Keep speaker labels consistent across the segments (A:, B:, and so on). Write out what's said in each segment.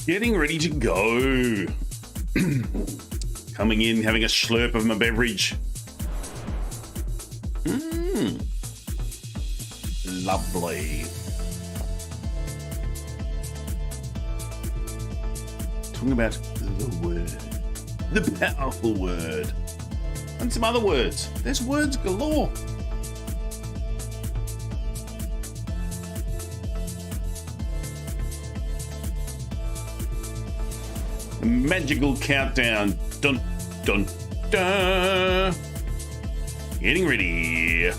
A: Getting ready to go. Coming in, having a slurp of my beverage. Lovely. Talking about the word. The powerful word. And some other words. There's words galore. Magical countdown. Dun, dun, dun. Getting ready.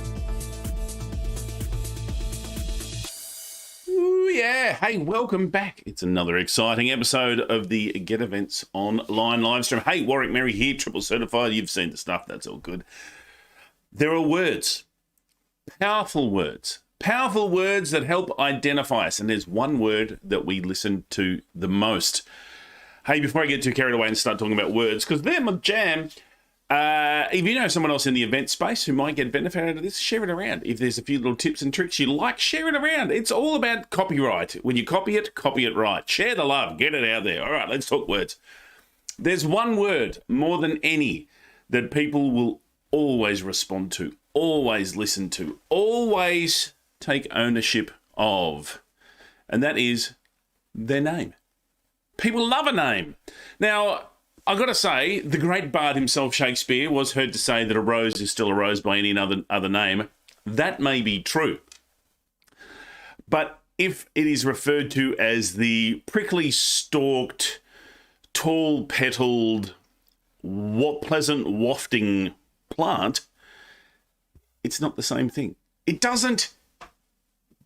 A: Ooh, yeah. Hey, welcome back. It's another exciting episode of the Get Events Online livestream. Hey, Warwick Merry here, triple certified. You've seen the stuff. That's all good. There are words. Powerful words. Powerful words that help identify us. And there's one word that we listen to the most. Hey, before I get too carried away and start talking about words, because they're my jam, if you know someone else in the event space who might get benefit out of this, share it around. If there's a few little tips and tricks you like, share it around. It's all about copyright. When you copy it right. Share the love. Get it out there. All right, let's talk words. There's one word more than any that people will always respond to, always listen to, always take ownership of, and that is their name. People love a name. Now, I've got to say, the great bard himself, Shakespeare, was heard to say that a rose is still a rose by any other name. That may be true. But if it is referred to as the prickly stalked, tall petaled, pleasant wafting plant, it's not the same thing. It doesn't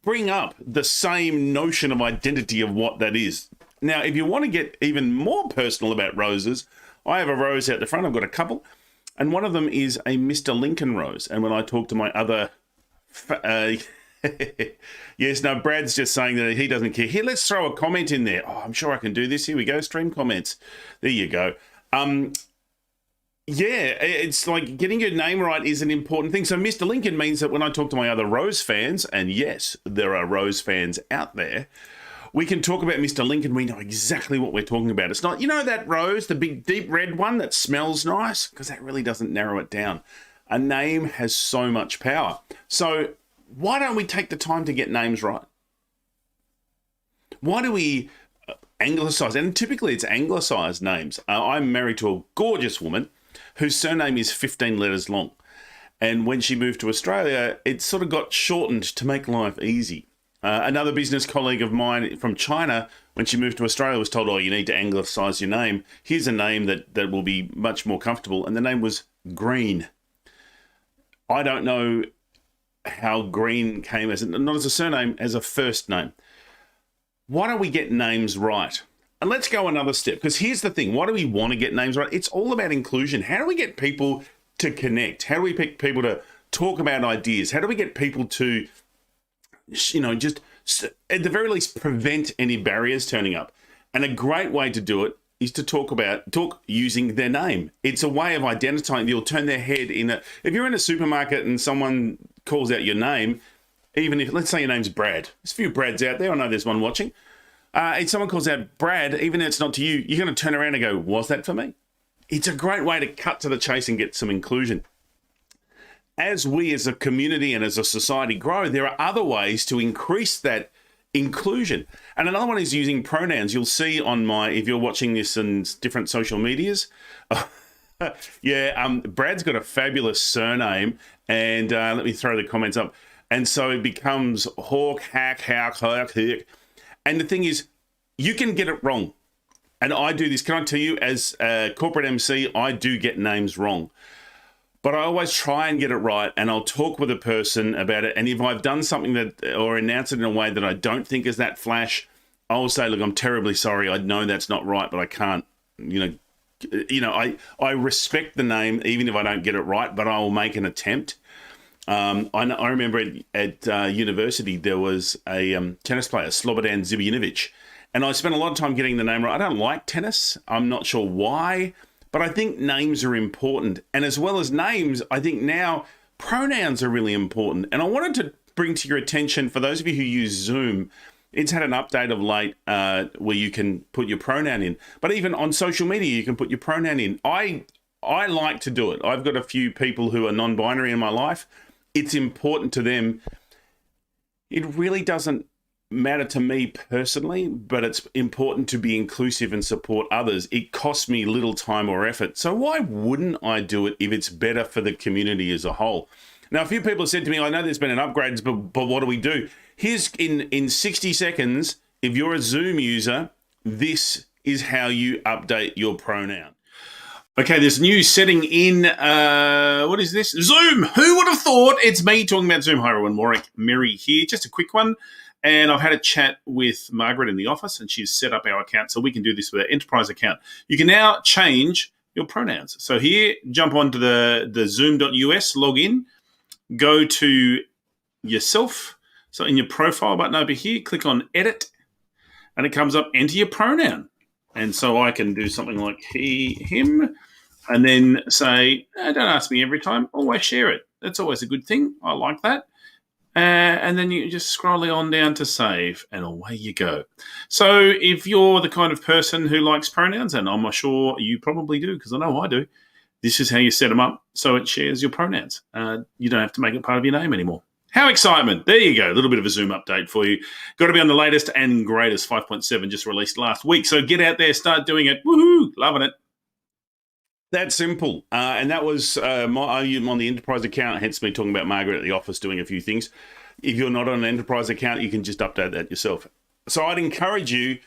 A: bring up the same notion of identity of what that is. Now, if you want to get even more personal about roses, I have a rose out the front. I've got a couple. And one of them is a Mr. Lincoln rose. And when I talk to my other... yes, no, Brad's just saying that he doesn't care. Here, let's throw a comment in there. Oh, I'm sure I can do this. Here we go. Stream comments. There you go. Yeah, it's like getting your name right is an important thing. So Mr. Lincoln means that when I talk to my other Rose fans, and yes, there are Rose fans out there, we can talk about Mr. Lincoln. We know exactly what we're talking about. It's not, you know, that rose, the big deep red one that smells nice, because that really doesn't narrow it down. A name has so much power. So why don't we take the time to get names right? Why do we anglicize? And typically it's anglicized names. I'm married to a gorgeous woman whose surname is 15 letters long. And when she moved to Australia, it sort of got shortened to make life easy. Another business colleague of mine from China, when she moved to Australia, was told, oh, you need to anglicize your name. Here's a name that will be much more comfortable. And the name was Green. I don't know how Green came as, not as a surname, as a first name. Why don't we get names right? And let's go another step, because here's the thing. Why do we want to get names right? It's all about inclusion. How do we get people to connect? How do we pick people to talk about ideas? How do we get people to, you know, just at the very least prevent any barriers turning up? And a great way to do it is to talk using their name. It's a way of identifying. You'll turn their head if you're in a supermarket and someone calls out your name, even if, let's say your name's Brad. There's a few Brads out there. I know there's one watching. If someone calls out Brad, even if it's not to you, you're going to turn around and go, was that for me? It's a great way to cut to the chase and get some inclusion. As we as a community and as a society grow, there are other ways to increase that inclusion. And another one is using pronouns. You'll see on if you're watching this in different social medias, Brad's got a fabulous surname. And let me throw the comments up. And so it becomes Hawk, Hack. And the thing is, you can get it wrong. And I do this. Can I tell you, as a corporate MC, I do get names wrong. But I always try and get it right, and I'll talk with a person about it. And if I've done something or announced it in a way that I don't think is that flash, I will say, look, I'm terribly sorry. I know that's not right, but I can't, I respect the name, even if I don't get it right, but I will make an attempt. I remember at university, there was a tennis player, Slobodan Zivjinovic, and I spent a lot of time getting the name right. I don't like tennis. I'm not sure why. But I think names are important. And as well as names, I think now pronouns are really important. And I wanted to bring to your attention, for those of you who use Zoom, It's had an update of late where you can put your pronoun in. But even on social media, you can put your pronoun in. I like to do it. I've got a few people who are non-binary in my life. It's important to them. It really doesn't matter to me personally, but it's important to be inclusive and support others. It costs me little time or effort. So why wouldn't I do it if it's better for the community as a whole? Now, a few people have said to me, I know there's been an upgrade, but what do we do? Here's in 60 seconds, if you're a Zoom user, this is how you update your pronoun. Okay, this new setting in, what is this? Zoom! Who would have thought? It's me talking about Zoom. Hi, everyone. Warwick Merry here. Just a quick one. And I've had a chat with Margaret in the office, and she's set up our account so we can do this with our enterprise account. You can now change your pronouns. So here, jump onto the zoom.us, log in, go to yourself. So in your profile button over here, click on edit, and it comes up, enter your pronoun. And so I can do something like he, him, and then say, don't ask me every time, always share it. That's always a good thing. I like that. And then you just scroll on down to save, and away you go. So if you're the kind of person who likes pronouns, and I'm sure you probably do because I know I do, this is how you set them up so it shares your pronouns. You don't have to make it part of your name anymore. How excitement. There you go. A little bit of a Zoom update for you. Got to be on the latest and greatest 5.7 just released last week. So get out there, start doing it. Woohoo, loving it. That's simple. And that was I'm on the enterprise account, hence me talking about Margaret at the office doing a few things. If you're not on an enterprise account, you can just update that yourself. So I'd encourage you,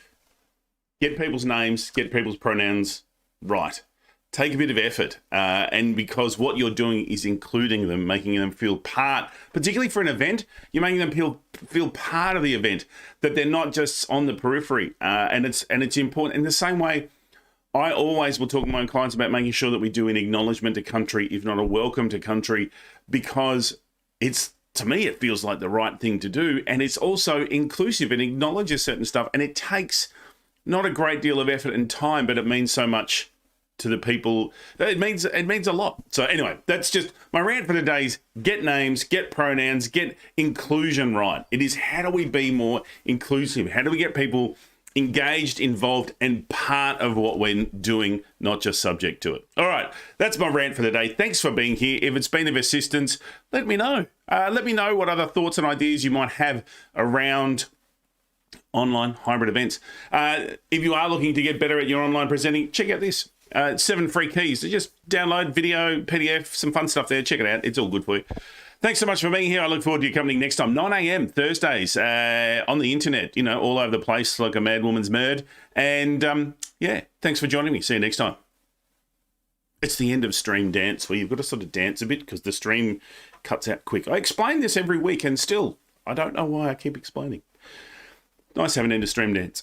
A: get people's names, get people's pronouns right. Take a bit of effort. And because what you're doing is including them, making them feel part, particularly for an event, you're making them feel part of the event, that they're not just on the periphery. And it's important. In the same way, I always will talk to my clients about making sure that we do an acknowledgement to country, if not a welcome to country, because to me, it feels like the right thing to do. And it's also inclusive and acknowledges certain stuff. And it takes not a great deal of effort and time, but it means so much to the people. It means a lot. So anyway, that's just my rant for today is get names, get pronouns, get inclusion right. It is how do we be more inclusive? How do we get people engaged, involved, and part of what we're doing, not just subject to it. All right, that's my rant for the day. Thanks for being here. If it's been of assistance, let me know. Let me know what other thoughts and ideas you might have around online hybrid events. If you are looking to get better at your online presenting, check out this. 7 free keys. Just download video, PDF, some fun stuff there. Check it out. It's all good for you. Thanks so much for being here. I look forward to you coming next time. 9 a.m. Thursdays on the internet, all over the place like a mad woman's murd. And yeah, thanks for joining me. See you next time. It's the end of stream dance where you've got to sort of dance a bit because the stream cuts out quick. I explain this every week and still, I don't know why I keep explaining. Nice having an end of stream dance.